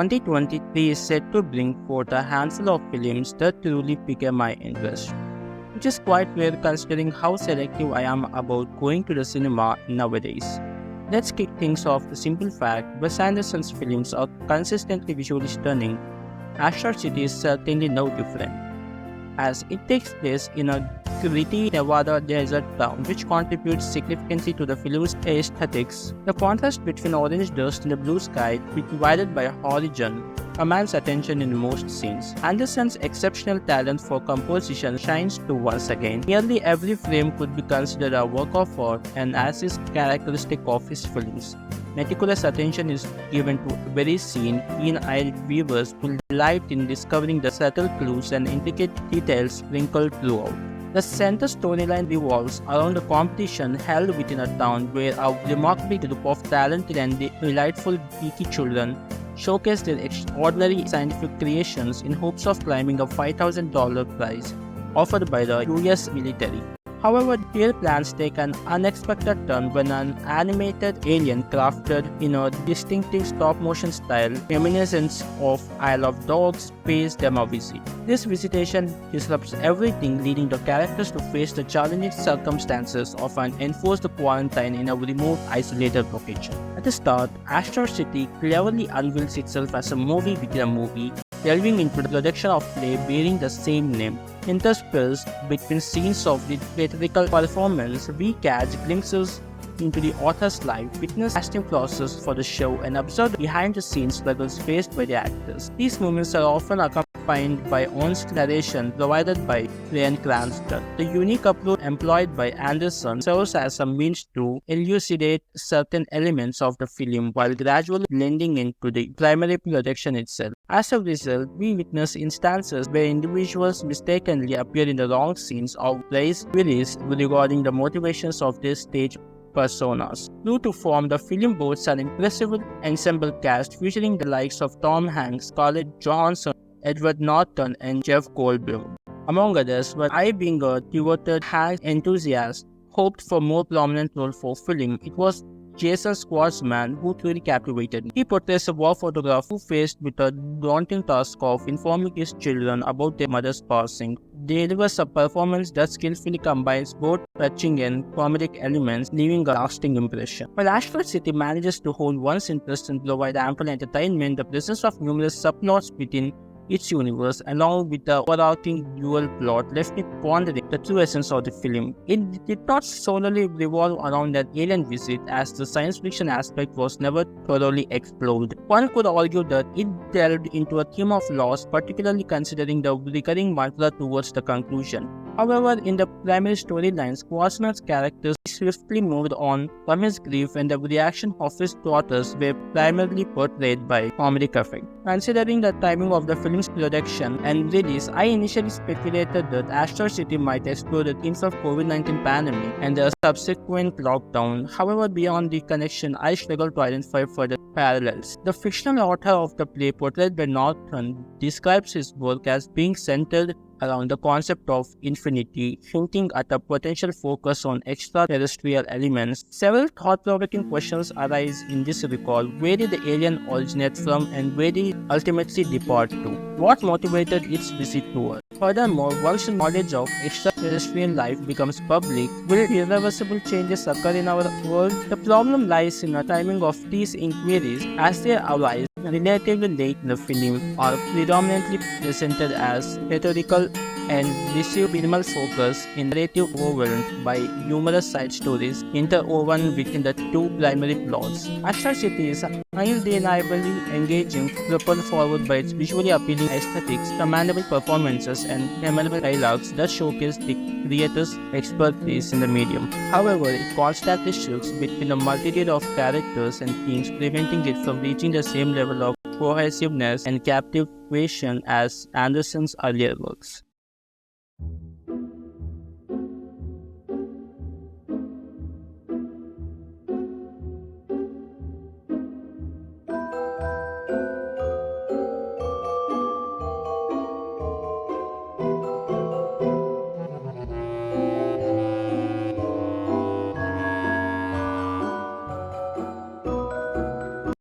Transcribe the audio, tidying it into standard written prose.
2023 is set to bring forth a handful of films that truly pique my interest, which is quite rare considering how selective I am about going to the cinema nowadays. Let's kick things off with the simple fact: Wes Anderson's films are consistently visually stunning. Asteroid City is certainly no different, as it takes place in a gritty Nevada desert town, which contributes significantly to the film's aesthetics. The contrast between orange dust and the blue sky, divided by a horizon, commands attention in most scenes. Anderson's exceptional talent for composition shines through once again. Nearly every frame could be considered a work of art, and as is characteristic of his films, meticulous attention is given to every scene. Keen-eyed viewers will delight in discovering the subtle clues and intricate details sprinkled throughout. The center storyline revolves around a competition held within a town where a remarkable group of talented and delightful geeky children showcase their extraordinary scientific creations in hopes of climbing a $5,000 prize offered by the US military. However, their plans take an unexpected turn when an animated alien crafted in a distinctive stop-motion style, reminiscent of Isle of Dogs, pays them a visit. This visitation disrupts everything, leading the characters to face the challenging circumstances of an enforced quarantine in a remote, isolated location. At the start, Asteroid City cleverly unveils itself as a movie within a movie, delving into the production of play bearing the same name. Interspersed between scenes of the theatrical performance, we catch glimpses into the author's life, witness casting process for the show, and observe the behind-the-scenes struggles faced by the actors. These moments are often accompanied by on-screen narration provided by Bryan Cranston. The unique approach employed by Anderson serves as a means to elucidate certain elements of the film while gradually blending into the primary production itself. As a result, we witness instances where individuals mistakenly appear in the wrong scenes or raise queries regarding the motivations of their stage personas. True to form, the film boasts an impressive ensemble cast featuring the likes of Tom Hanks, Scarlett Johansson, Edward Norton, and Jeff Goldblum, among others, but I, being a devoted Hanks enthusiast, hoped for more prominent role for film. It was Jason Schwartzman who truly captivated me. He portrays a war photographer who faced with a daunting task of informing his children about their mother's passing. Delivers a performance that skillfully combines both touching and comedic elements, leaving a lasting impression. While Asteroid City manages to hold one's interest and provide ample entertainment, the presence of numerous subplots within its universe, along with the overarching dual plot, left me pondering the true essence of the film. It did not solely revolve around an alien visit, as the science fiction aspect was never thoroughly explored. One could argue that it delved into a theme of loss, particularly considering the recurring mantra towards the conclusion. However, in the primary storylines, Schwartzman's characters swiftly moved on from his grief, and the reaction of his daughters were primarily portrayed by comedic effect. Considering the timing of the film's production and release, I initially speculated that Asteroid City might explore the themes of COVID-19 pandemic and the subsequent lockdown. However, beyond the connection, I struggled to identify further parallels. The fictional author of the play, portrayed by Norton, describes his work as being centered around the concept of infinity, hinting at a potential focus on extraterrestrial elements. Several thought-provoking questions arise in this regard. Where did the alien originate from, and where did it ultimately depart to? What motivated its visit to Earth? Furthermore, once the knowledge of extraterrestrial life becomes public, will irreversible changes occur in our world? The problem lies in the timing of these inquiries, as they arise relatively late in the film, are predominantly presented as rhetorical and receive minimal focus in narrative, overwhelmed by numerous side stories interwoven within the two primary plots. Asteroid City is undeniably engaging, propelled forward by its visually appealing aesthetics, commendable performances, and memorable dialogues that showcase the creator's expertise in the medium. However, it constantly shifts between a multitude of characters and themes, preventing it from reaching the same level of cohesiveness and captivation as Anderson's earlier works.